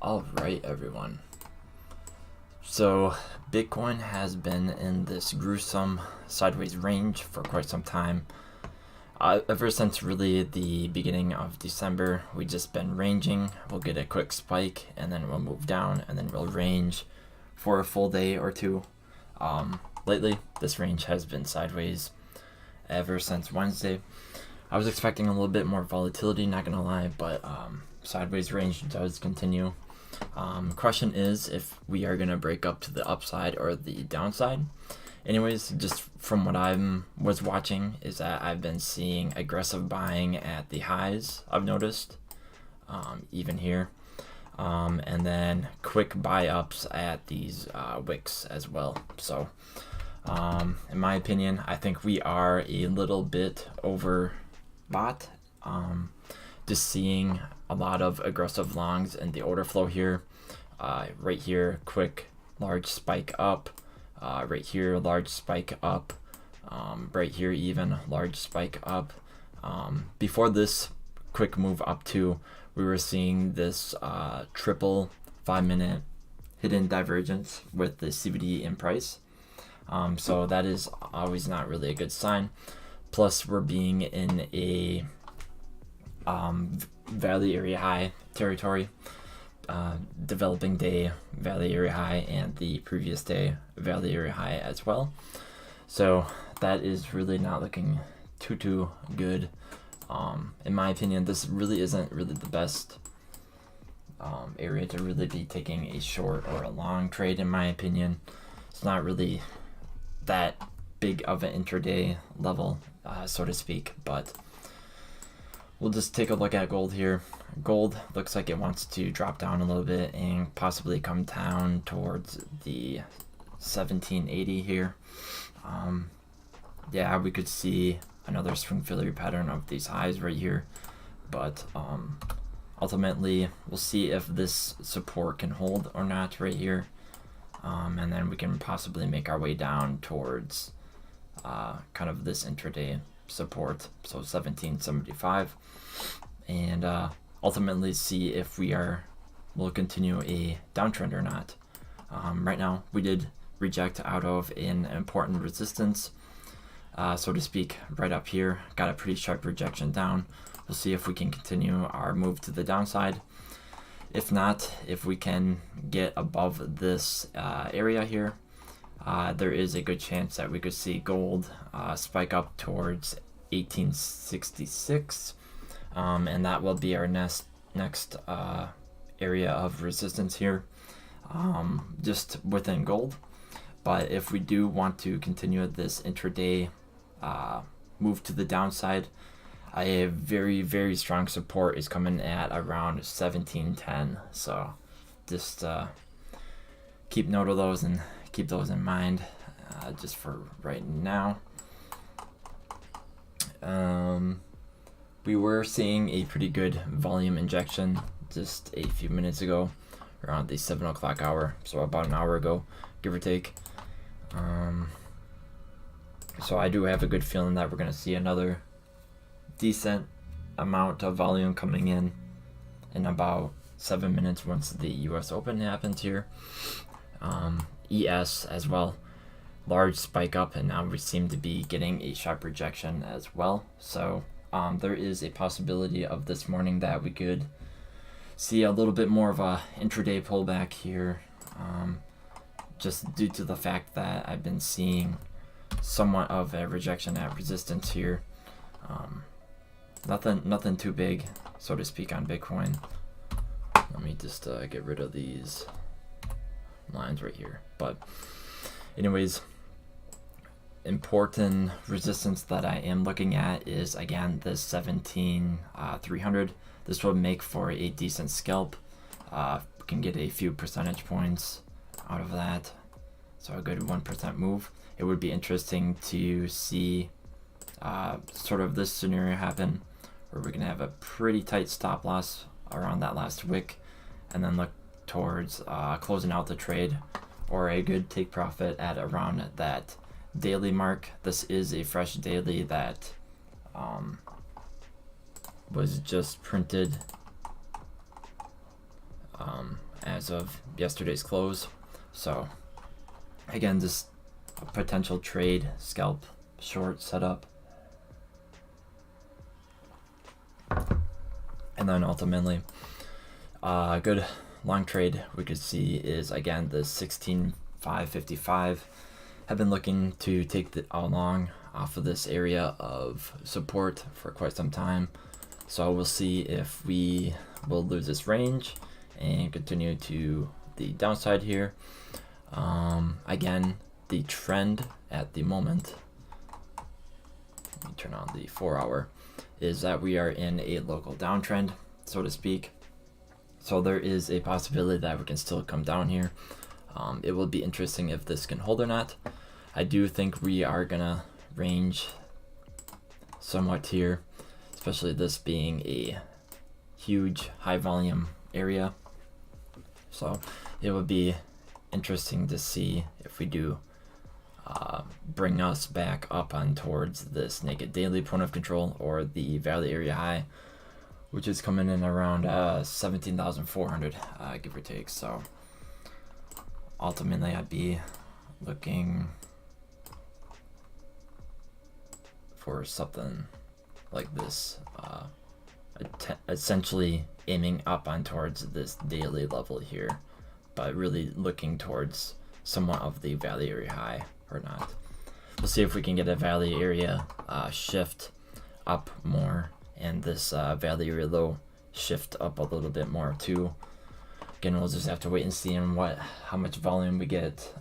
All right, everyone. So Bitcoin has been in this gruesome sideways range for quite some time. Ever since really the beginning of December, we've just been ranging. We'll get a quick spike and then we'll move down and then we'll range for a full day or two. Lately, this range has been sideways ever since Wednesday. I was expecting a little bit more volatility, not gonna lie, but sideways range does continue. Question is if we are gonna break up to the upside or the downside. Anyways, just from what I was watching is that I've been seeing aggressive buying at the highs, I've noticed, even here, and then quick buy ups at these wicks as well. So in my opinion, I think we are a little bit overbought. Just seeing a lot of aggressive longs in the order flow here. Right here, quick large spike up. Right here, large spike up. Right here, even large spike up. Before this quick move up to, we were seeing this triple 5-minute hidden divergence with the CVD in price. So that is always not really a good sign. Plus, we're being in a value area high territory. Developing day value area high and the previous day value area high as well. So that is really not looking too good. In my opinion, this really isn't really the best area to really be taking a short or a long trade. In my opinion, it's not really that big of an intraday level, so to speak, but we'll just take a look at gold here. Gold looks like it wants to drop down a little bit and possibly come down towards the 1780 here. Yeah, we could see another swing failure pattern of these highs right here, but ultimately we'll see if this support can hold or not right here, and then we can possibly make our way down towards kind of this intraday support, so 1775, and ultimately see if we'll continue a downtrend or not. Right now we did reject out of an important resistance, so to speak, right up here. Got a pretty sharp rejection down. We'll see if we can continue our move to the downside. If not, if we can get above this area here, there is a good chance that we could see gold spike up towards 1866, and that will be our next area of resistance here, just within gold. But if we do want to continue this intraday move to the downside, a very strong support is coming at around 1710. So just keep note of those and keep those in mind, just for right now. We were seeing a pretty good volume injection just a few minutes ago, around the 7 o'clock hour, so about an hour ago, give or take. So I do have a good feeling that we're going to see another decent amount of volume coming in about 7 minutes once the US Open happens here. ES as well, large spike up, and now we seem to be getting a sharp rejection as well. So there is a possibility of this morning that we could see a little bit more of a intraday pullback here, just due to the fact that I've been seeing somewhat of a rejection at resistance here. Nothing too big, so to speak, on Bitcoin. Let me just get rid of these lines right here. But anyways, important resistance that I am looking at is, again, this 17,300. This will make for a decent scalp. We can get a few percentage points out of that, so a good 1% move. It would be interesting to see sort of this scenario happen, where we're gonna have a pretty tight stop loss around that last wick, and then look towards closing out the trade, or a good take profit at around that daily mark. This is a fresh daily that was just printed as of yesterday's close. So again, just a potential trade scalp short setup. And then ultimately, a good long trade we could see is again the 16,555. Have been looking to take the long off of this area of support for quite some time. So we'll see if we will lose this range and continue to the downside here. Again, the trend at the moment, let me turn on the 4-hour, is that we are in a local downtrend, so to speak. So there is a possibility that we can still come down here. It will be interesting if this can hold or not. I do think we are gonna range somewhat here, especially this being a huge high volume area. So it would be interesting to see if we do bring us back up on towards this naked daily point of control or the value area high, which is coming in around 17,400, give or take. So ultimately I'd be looking for something like this, essentially aiming up on towards this daily level here, but really looking towards somewhat of the value area high or not. We'll see if we can get a value area shift up more, and this value area low shift up a little bit more too. Again, we'll just have to wait and see on how much volume we get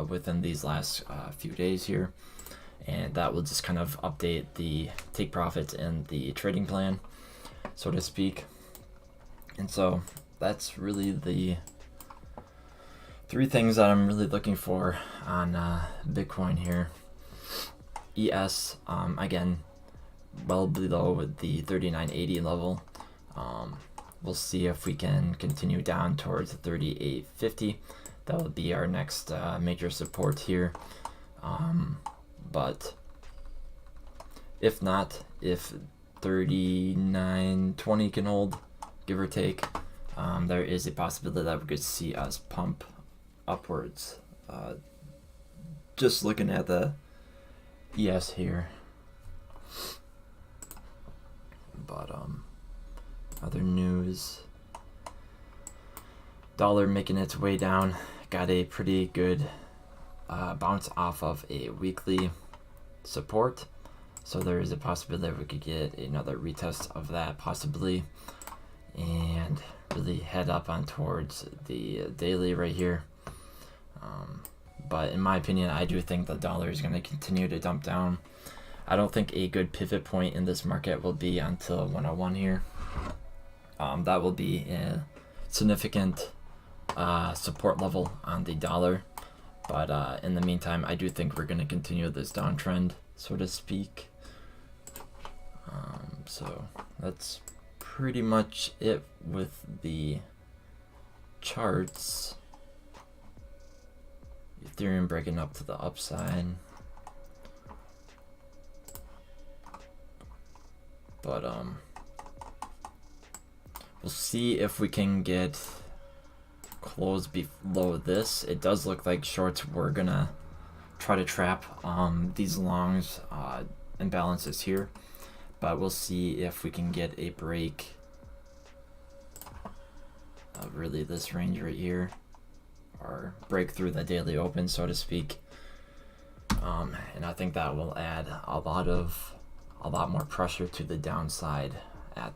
within these last few days here, and that will just kind of update the take profits and the trading plan, so to speak. And so that's really the 3 things that I'm really looking for on Bitcoin here. ES, again, well below the 3980 level. We'll see if we can continue down towards 3850. That will be our next major support here. But if not, if 3920 can hold, give or take, there is a possibility that we could see us pump upwards. Just looking at the ES here. But other news, dollar making its way down, got a pretty good bounce off of a weekly support, so there is a possibility we could get another retest of that possibly and really head up on towards the daily right here. But in my opinion, I do think the dollar is going to continue to dump down. I don't think a good pivot point in this market will be until 101 here. That will be a significant support level on the dollar. But in the meantime, I do think we're going to continue this downtrend, so to speak. So that's pretty much it with the charts. Ethereum breaking up to the upside. But we'll see if we can get close below this. It does look like shorts were gonna try to trap these longs imbalances here, but we'll see if we can get a break of really this range right here, or break through the daily open, so to speak. And I think that will add a lot more pressure to the downside at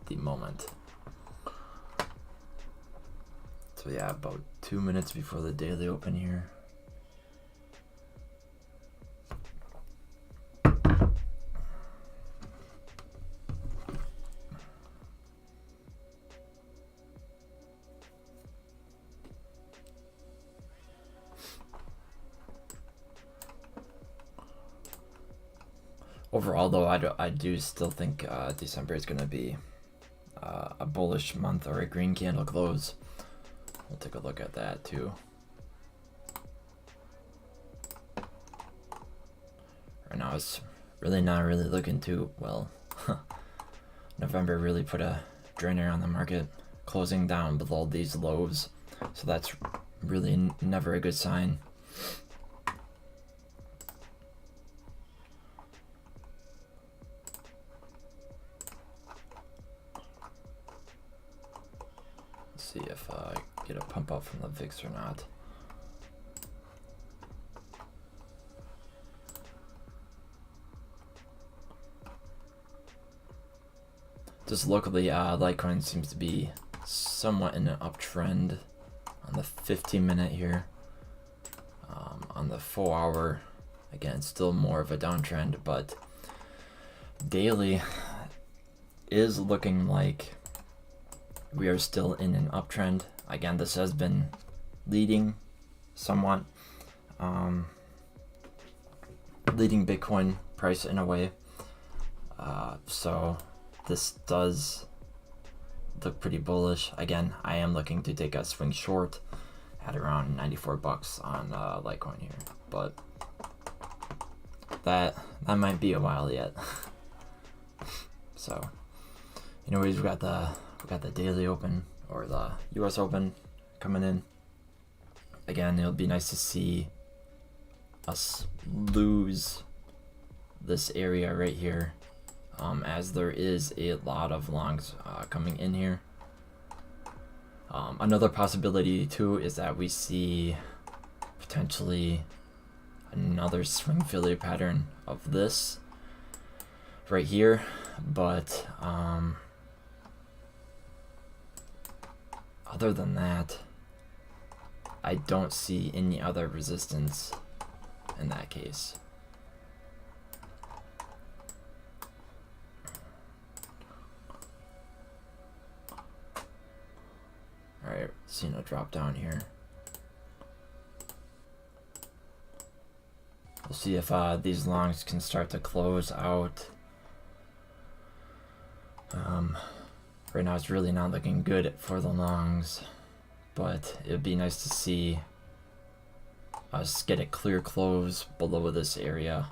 the moment. So yeah, about 2 minutes before the daily open here. Overall, though, I do still think December is going to be a bullish month, or a green candle close. We'll take a look at that too. Right now, it's really not really looking too well. November really put a drainer on the market closing down below these lows, so that's really never a good sign. Let's see if I get a pump up from the VIX or not. Just locally, Litecoin seems to be somewhat in an uptrend on the 15-minute here. On the 4-hour, again, still more of a downtrend, but daily is looking like we are still in an uptrend. Again, this has been leading somewhat, leading Bitcoin price in a way. So this does look pretty bullish. Again, I am looking to take a swing short at around 94 bucks on Litecoin here, but that might be a while yet. So, anyways, we got the daily open, or the U.S. Open coming in. Again, it'll be nice to see us lose this area right here, as there is a lot of longs coming in here. Another possibility too is that we see potentially another swing failure pattern of this right here, but other than that, I don't see any other resistance in that case. Alright, seeing a drop down here. We'll see if these longs can start to close out. Right now it's really not looking good for the longs, but it would be nice to see us get a clear close below this area.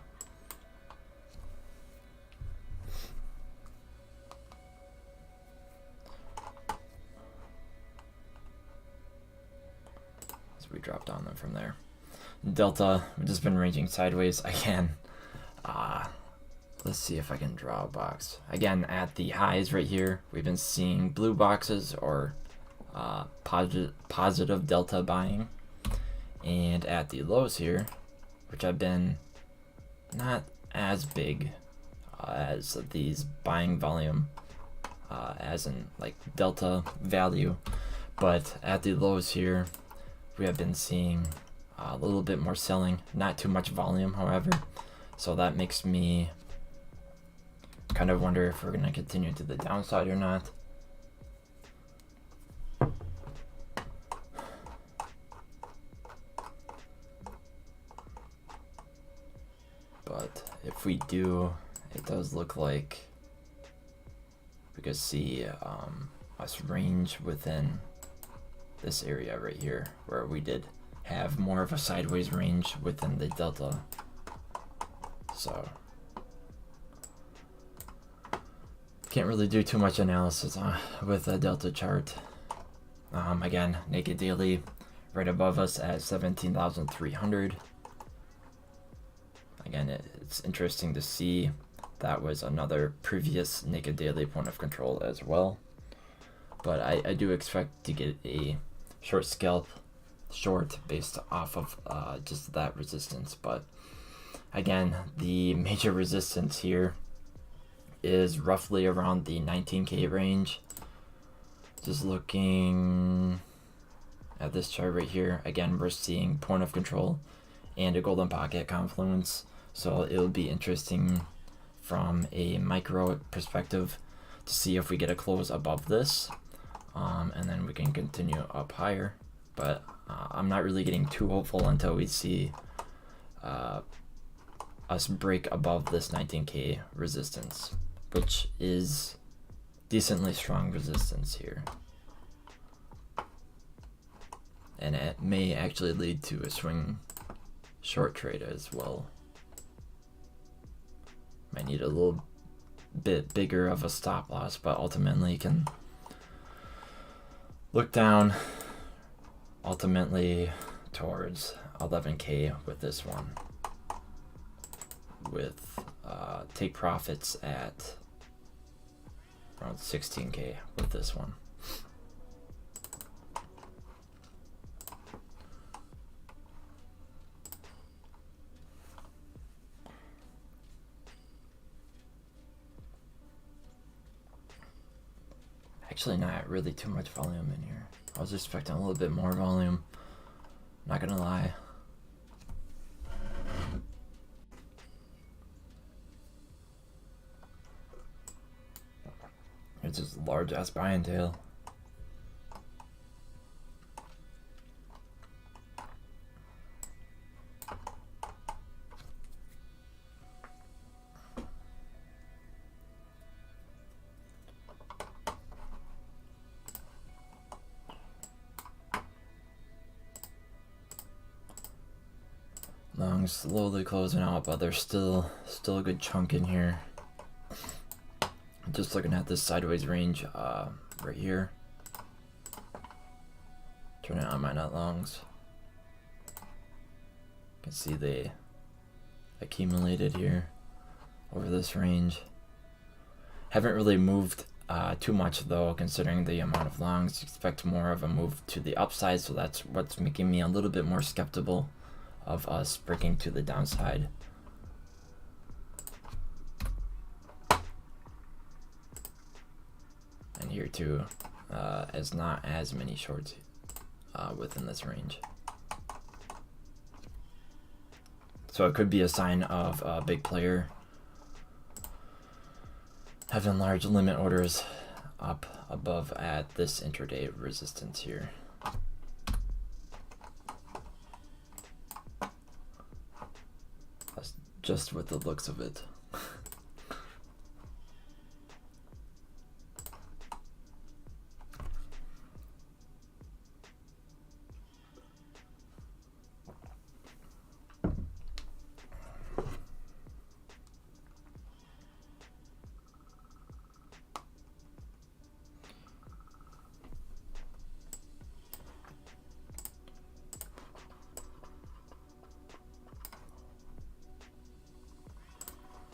So we drop down them from there. Delta, we've just been ranging sideways again. Let's see if I can draw a box. Again, at the highs right here, we've been seeing blue boxes, or positive delta buying. And at the lows here, which have been not as big as these buying volume, as in like delta value, but at the lows here, we have been seeing a little bit more selling, not too much volume, however. So that makes me kind of wonder if we're going to continue to the downside or not. But if we do, it does look like we could see us range within this area right here, where we did have more of a sideways range within the delta. So can't really do too much analysis with a delta chart. Again, naked daily right above us at 17,300. Again, it's interesting to see that was another previous naked daily point of control as well. But I do expect to get a short scalp short based off of just that resistance. But again, the major resistance here is roughly around the 19K range. Just looking at this chart right here, again, we're seeing point of control and a golden pocket confluence. So it'll be interesting from a micro perspective to see if we get a close above this, and then we can continue up higher. But I'm not really getting too hopeful until we see us break above this 19K resistance, which is decently strong resistance here. And it may actually lead to a swing short trade as well. Might need a little bit bigger of a stop loss, but ultimately can look down ultimately towards 11K with this one, with take profits at around 16K with this one. Actually, not really too much volume in here. I was expecting a little bit more volume, not gonna lie. It's just a large ass buy and tail. Long slowly closing out, but there's still a good chunk in here. Just looking at this sideways range right here. Turn it on my net longs. You can see they accumulated here over this range. Haven't really moved too much though, considering the amount of longs. Expect more of a move to the upside, so that's what's making me a little bit more skeptical of us breaking to the downside. And here too, as not as many shorts within this range. So it could be a sign of a big player having large limit orders up above at this intraday resistance here. That's just with the looks of it.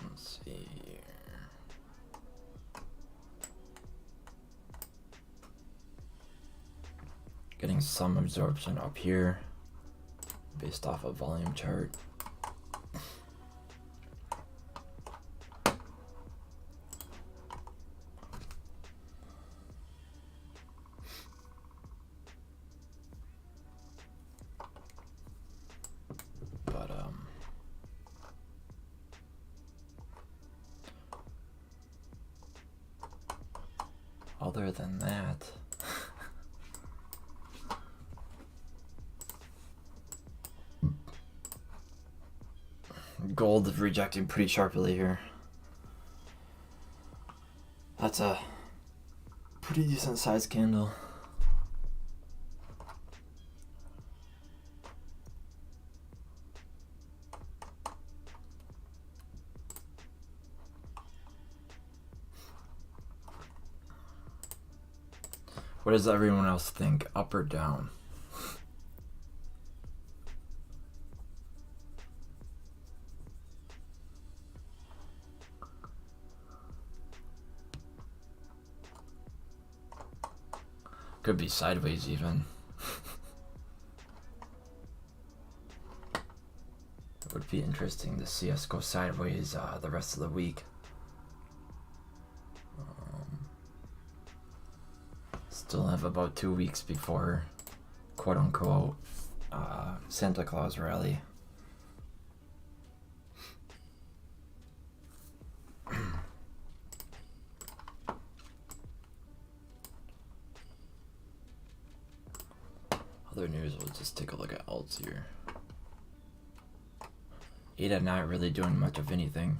Let's see here. Getting some absorption up here based off a volume chart. But other than that, gold is rejecting pretty sharply here. That's a pretty decent sized candle. What does everyone else think? Up or down? Could be sideways even. It would be interesting to see us go sideways the rest of the week. Still have about 2 weeks before quote unquote Santa Claus rally. Other news, we'll just take a look at alts here. ADA not really doing much of anything.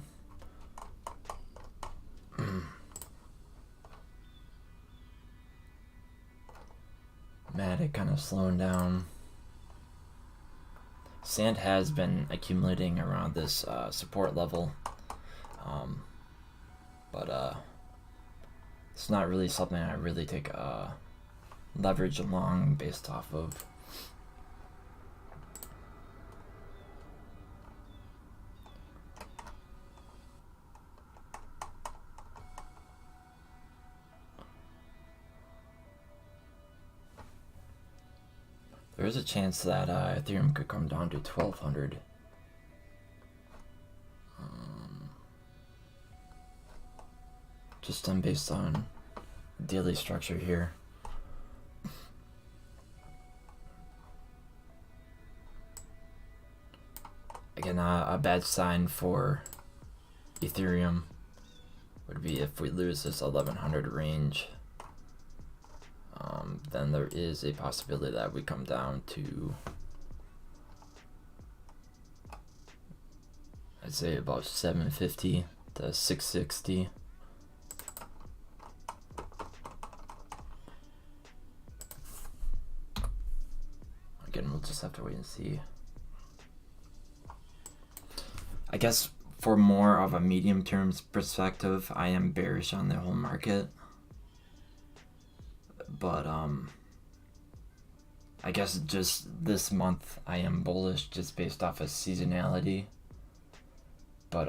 Matic kind of slowing down. Sand has been accumulating around this support level, but it's not really something I really take leverage along based off of. There is a chance that Ethereum could come down to 1200. Just based on daily structure here. Again, a bad sign for Ethereum would be if we lose this 1100 range. Then there is a possibility that we come down to, I'd say, about 750 to 660. Again, we'll just have to wait and see. I guess for more of a medium term perspective, I am bearish on the whole market. But I guess just this month I am bullish just based off of seasonality. But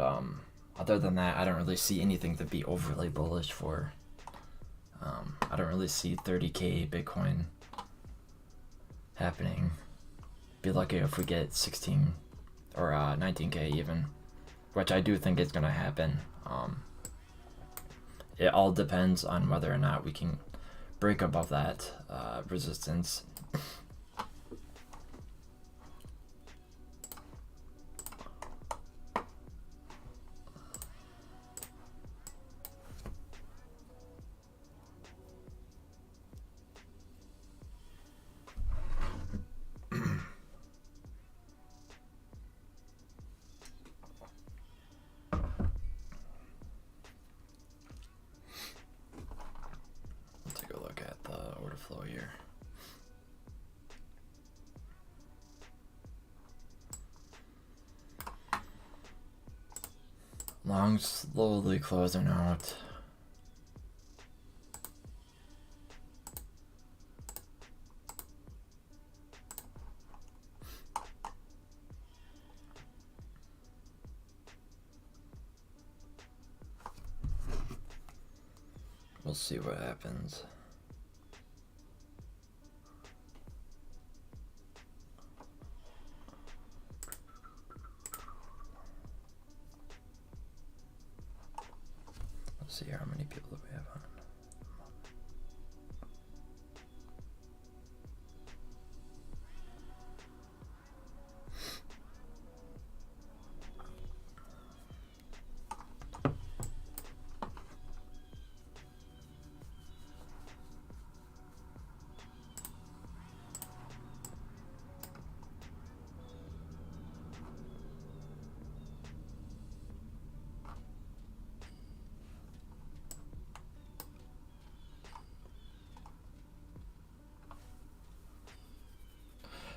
other than that, I don't really see anything to be overly bullish for. I don't really see 30K Bitcoin happening. Be lucky if we get 16 or 19K even, which I do think is going to happen. It all depends on whether or not we can break above that resistance. Flow here. Long slowly closing out. We'll see what happens. See how many people that we have on.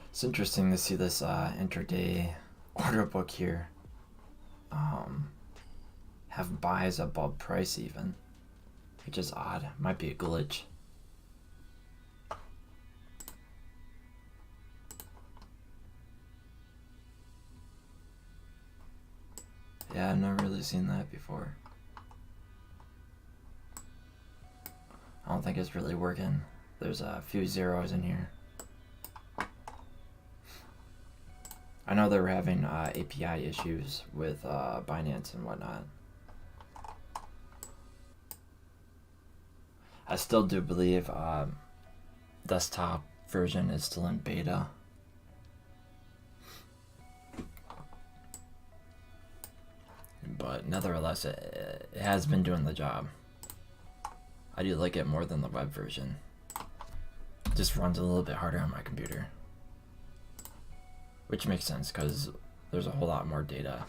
It's interesting to see this intraday order book here have buys above price even, which is odd. Might be a glitch. Yeah, I've never really seen that before. I don't think it's really working. There's a few zeros in here. I know they were having API issues with Binance and whatnot. I still do believe desktop version is still in beta. But nevertheless, it has been doing the job. I do like it more than the web version. It just runs a little bit harder on my computer. Which makes sense because there's a whole lot more data.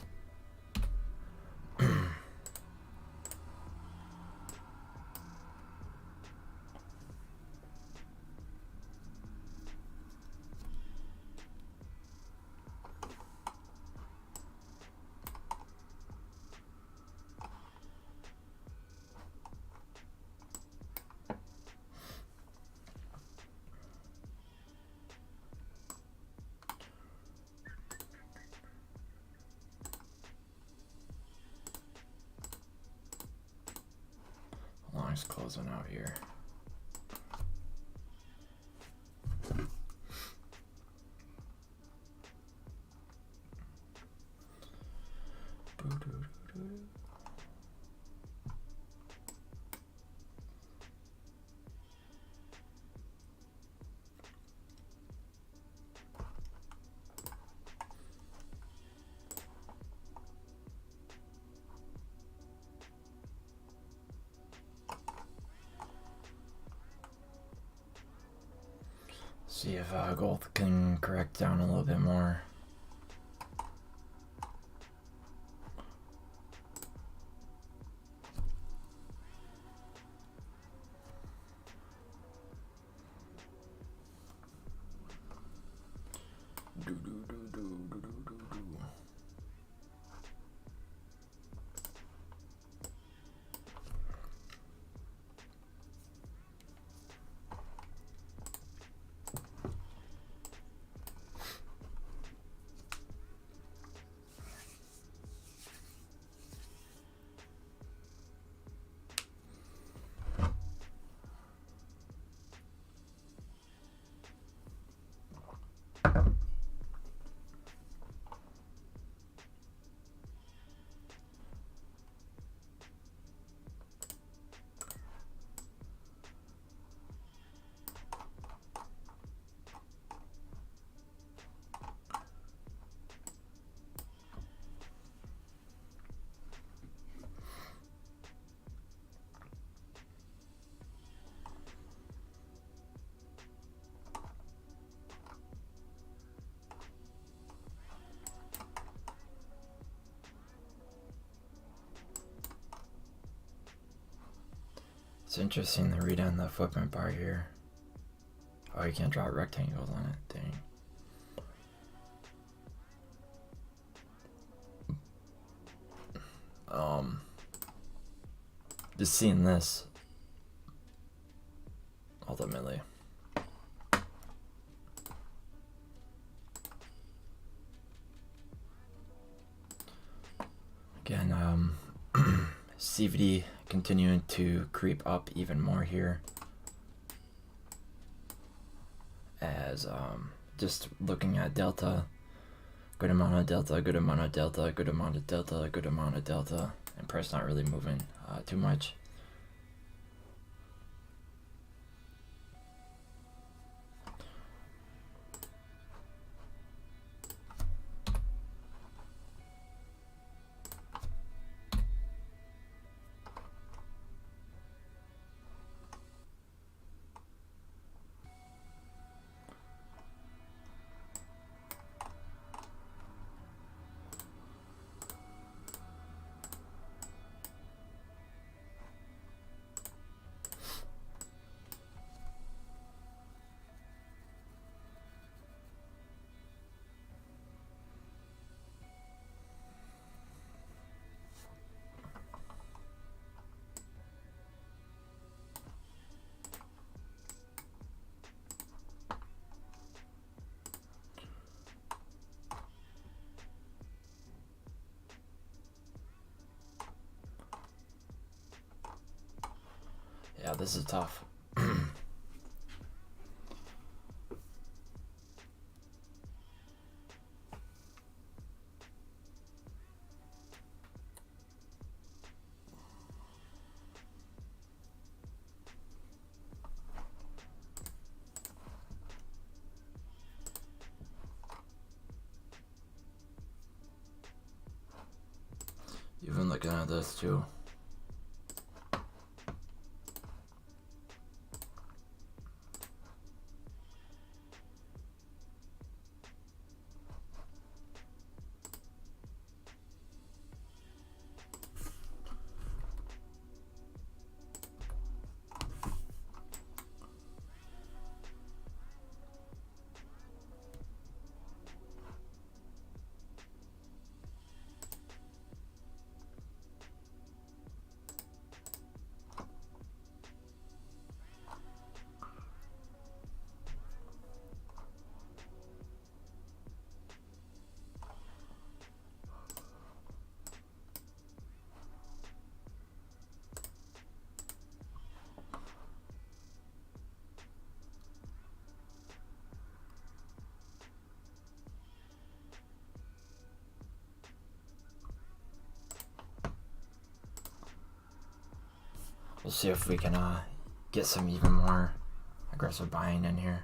nice closing out here. See if gold can correct down a little bit more. It's interesting to read on the footprint bar here. Oh, you can't draw rectangles on it. Dang. Just seeing this ultimately. Again, CVD continuing to creep up even more here, as just looking at delta, good amount of delta, good amount of delta, good amount of delta, good amount of delta, and price not really moving too much. Yeah, this is tough. Even looking at this too. We'll see if we can get some even more aggressive buying in here.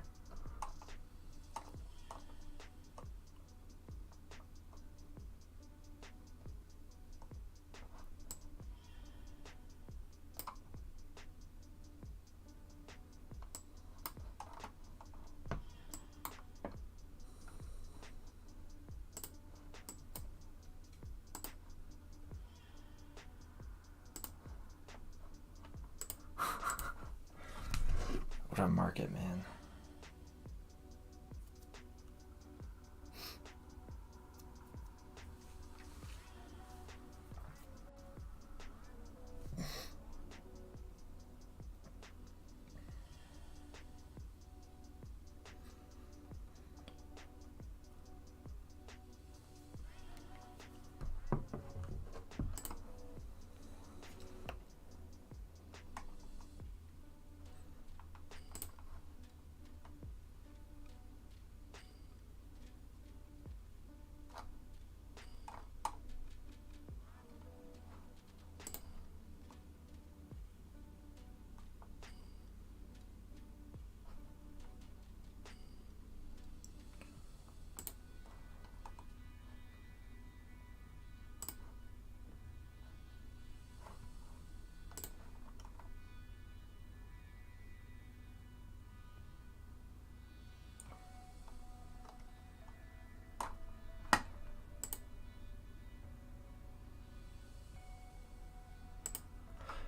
What a market, man.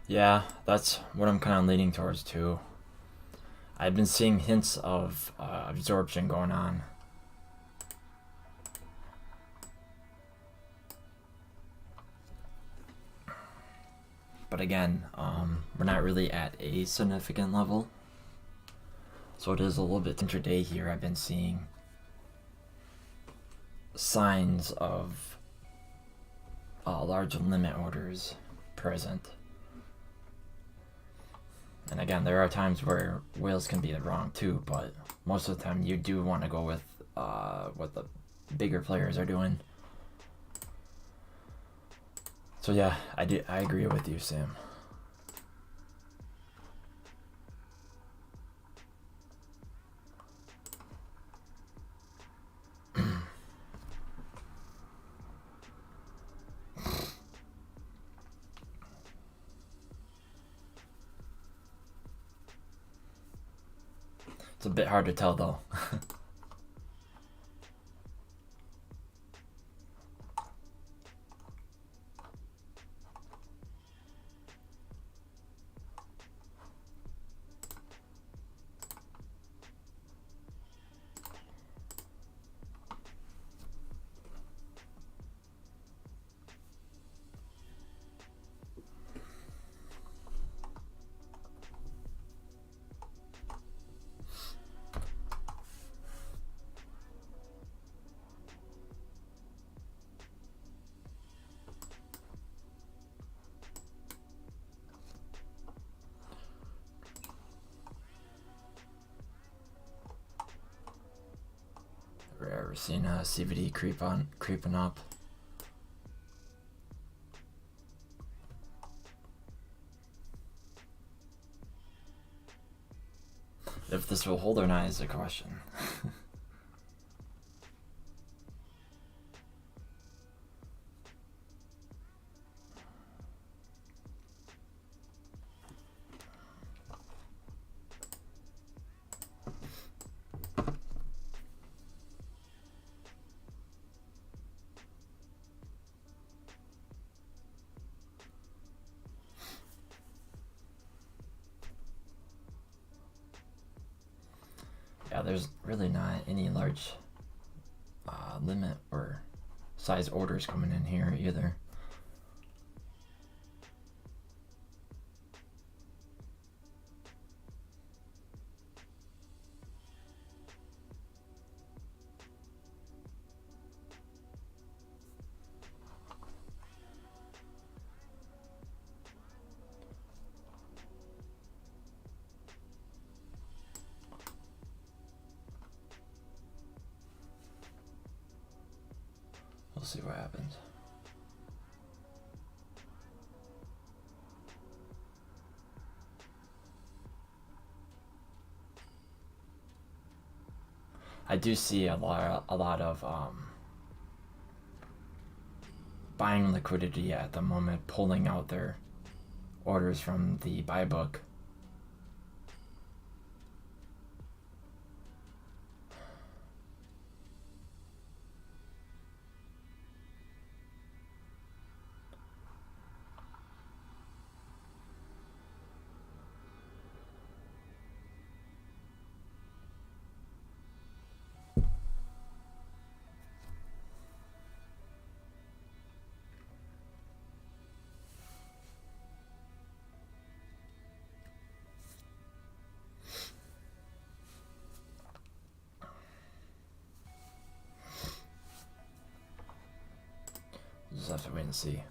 Yeah, that's what I'm kind of leaning towards too. I've been seeing hints of absorption going on. But again, we're not really at a significant level. So it is a little bit intraday here. I've been seeing signs of large limit orders present. And again, there are times where whales can be wrong too, but most of the time you do want to go with what the bigger players are doing. So yeah, I agree with you, Sam. It's a bit hard to tell though. We're seeing CVD creeping up. If this will hold or not is the question. Yeah, there's really not any large limit or size orders coming in here either. We'll see what happens. I do see a lot of buying liquidity at the moment, pulling out their orders from the buy book. Just have to wait and see.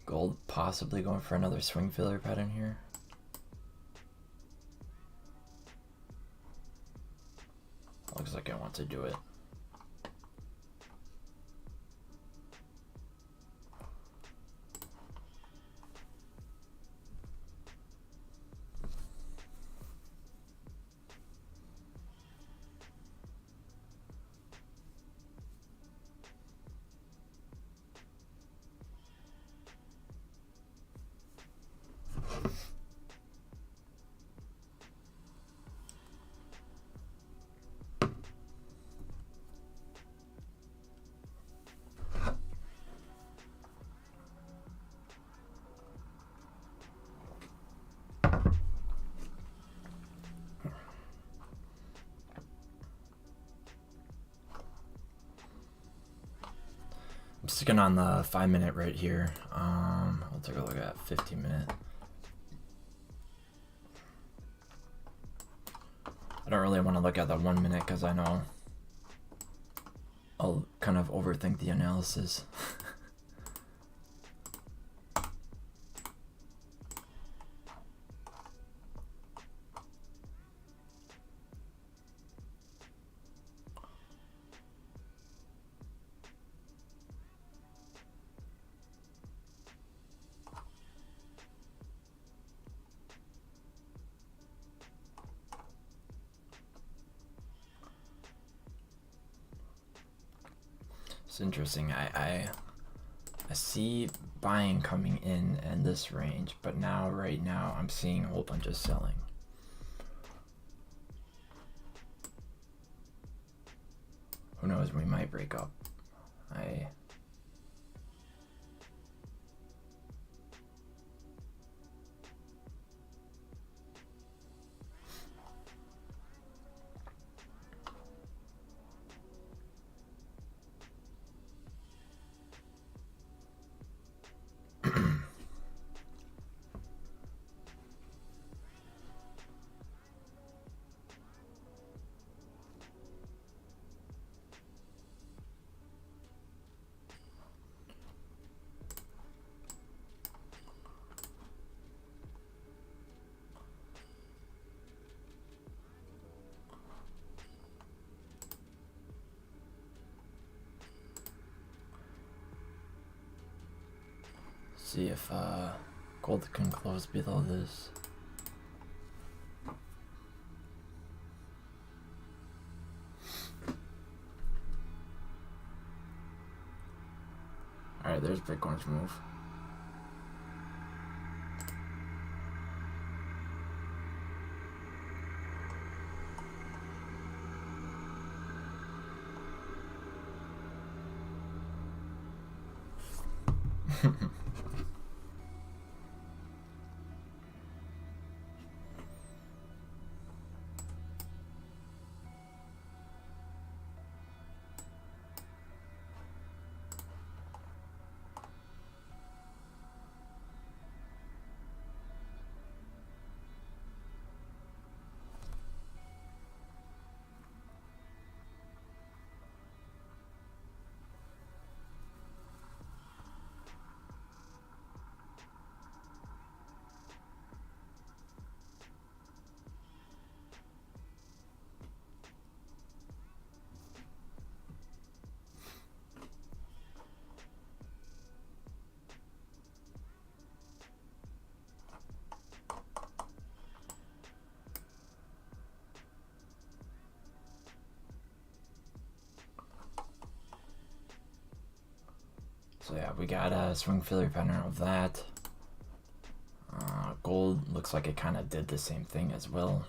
Gold possibly going for another swing filler pattern here. Looks like I want to do it. I'm sticking on the 5 minute right here. We'll take a look at 15 minute. I don't really want to look at the 1 minute because I know I'll kind of overthink the analysis. It's interesting. I see buying coming in this range, but now right now I'm seeing a whole bunch of selling. Who knows, we might break up. See if gold can close below this. Alright, there's Bitcoin's move. So yeah, we got a swing failure pattern of that. Gold looks like it kind of did the same thing as well.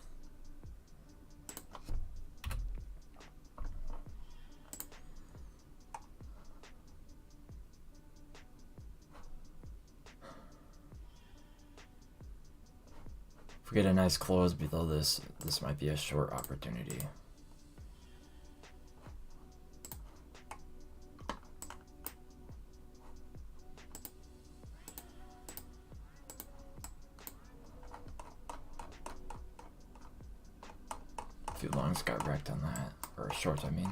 If we get a nice close below this, this might be a short opportunity. A few longs got wrecked on that, or shorts, I mean.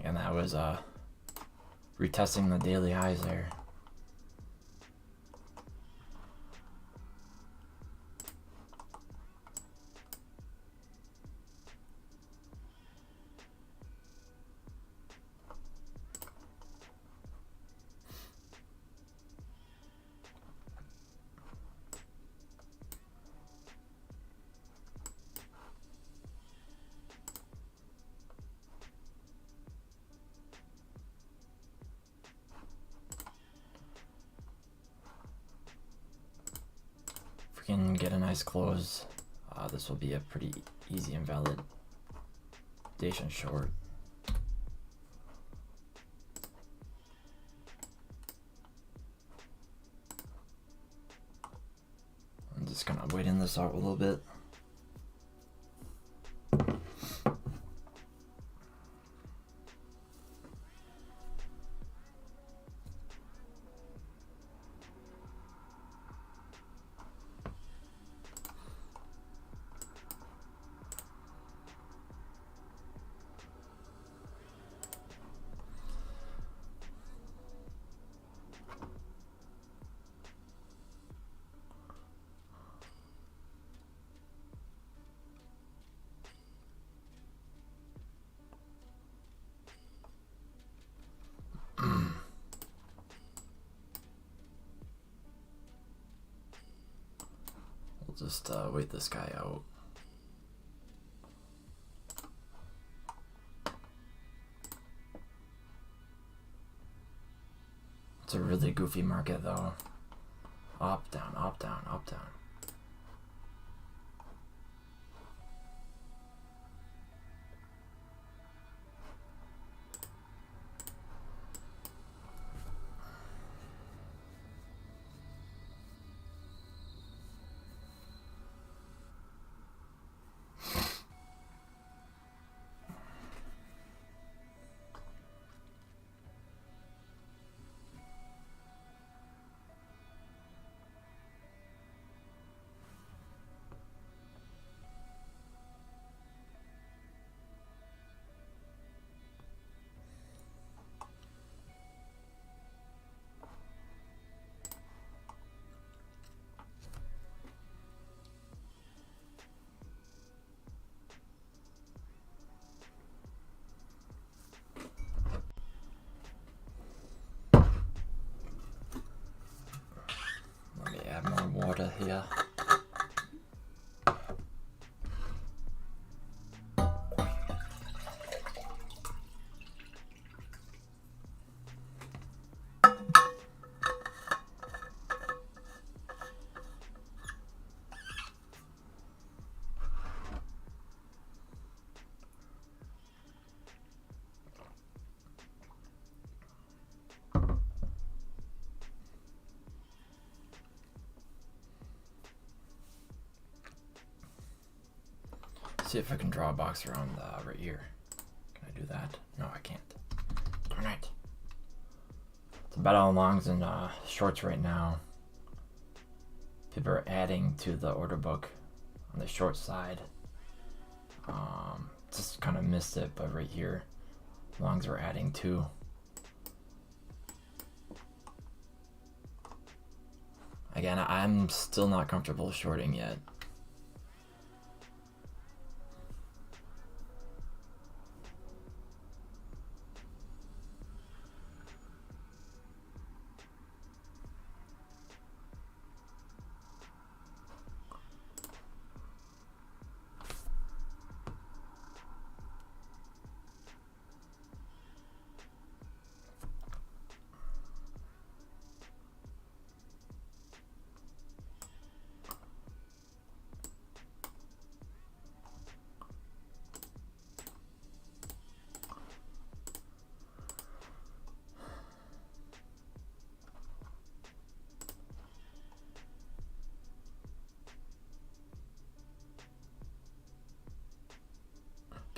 And that was retesting the daily highs there. If we can get a nice close, this will be a pretty easy invalidation short. I'm just gonna wait in this out a little bit. We'll just wait this guy out. It's a really goofy market though. Up, down, up, down, up, down. Let me add more water here. See if I can draw a box around right here. Can I do that? No, I can't. Darn it. It's a bet on longs and shorts right now. People are adding to the order book on the short side. Just kind of missed it, but right here, longs are adding too. Again, I'm still not comfortable shorting yet.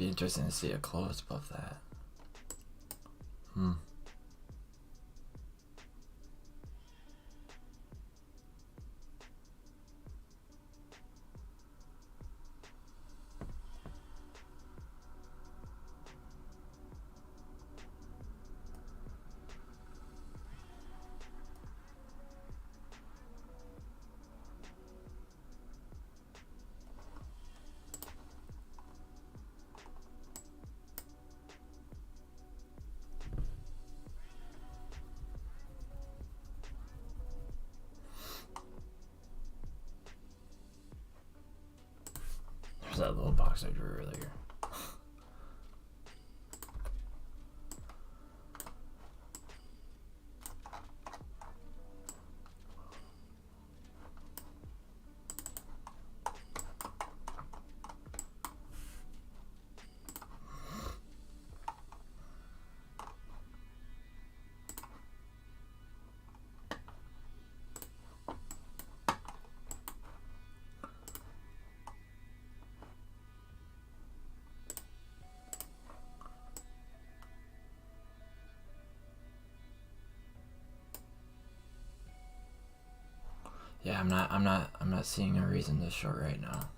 Be interesting to see a close above that. There's that little box I drew earlier. Yeah, I'm not seeing a reason to short right now.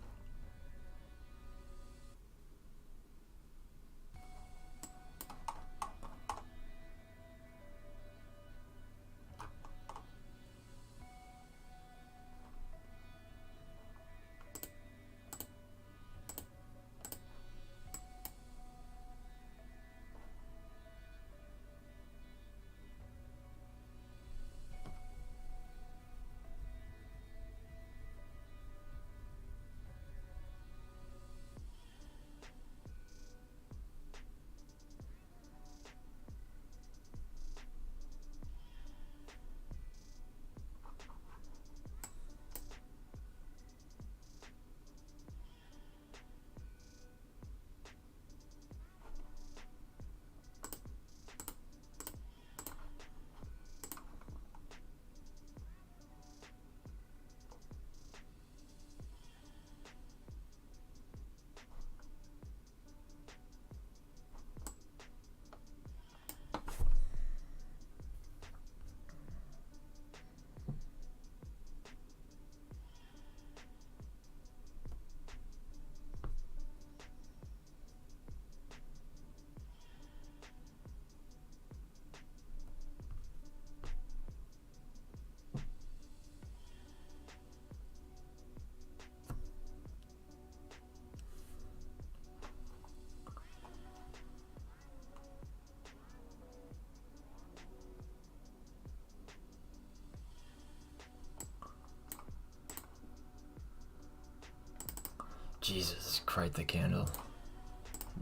Jesus, quite the candle.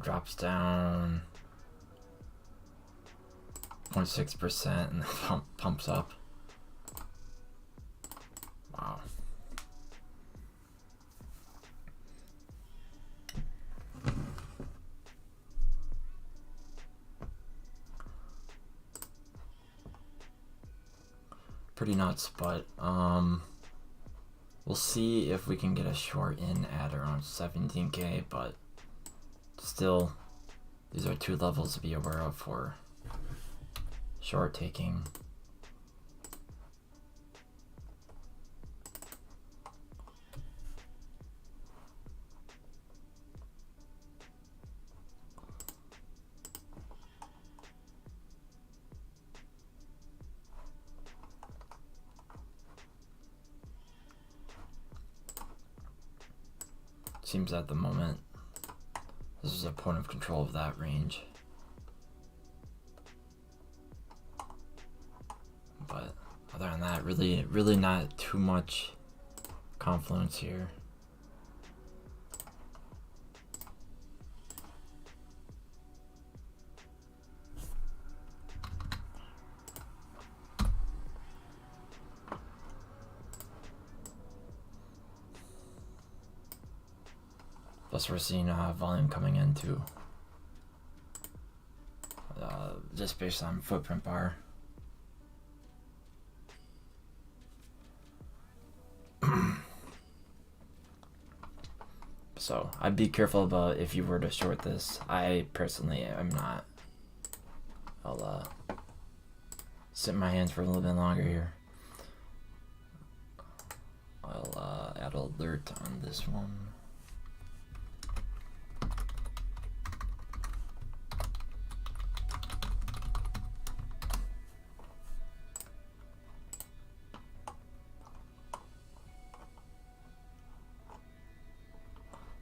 Drops down 0.6% and then pumps up. Wow. Pretty nuts, but we'll see if we can get a short in at around 17k, but still, these are two levels to be aware of for short taking. Seems at the moment this is a point of control of that range. But other than that, really not too much confluence here. Plus we're seeing volume coming in too. Just based on footprint bar. So I'd be careful about if you were to short this. I personally am not. I'll sit in my hands for a little bit longer here. I'll add alert on this one.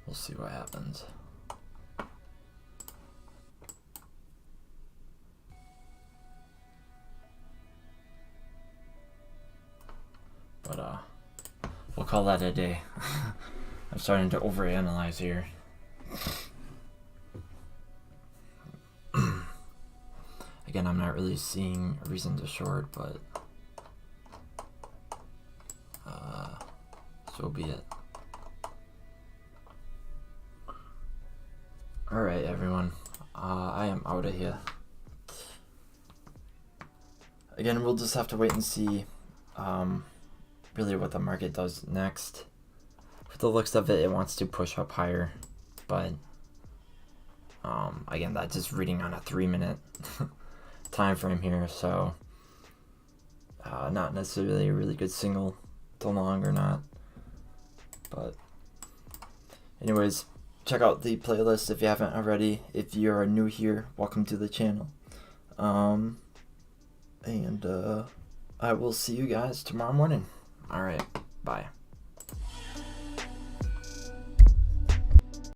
We'll see what happens. But we'll call that a day. I'm starting to overanalyze here. Again, I'm not really seeing a reason to short, but so be it. Alright, everyone. I am out of here. Again, we'll just have to wait and see really what the market does next. For the looks of it, it wants to push up higher, but again, that's just reading on a 3-minute time frame here, so not necessarily a really good signal to long or not. But anyways, check out the playlist if you haven't already. If you're new here, welcome to the channel. And I will see you guys tomorrow morning. All right, bye.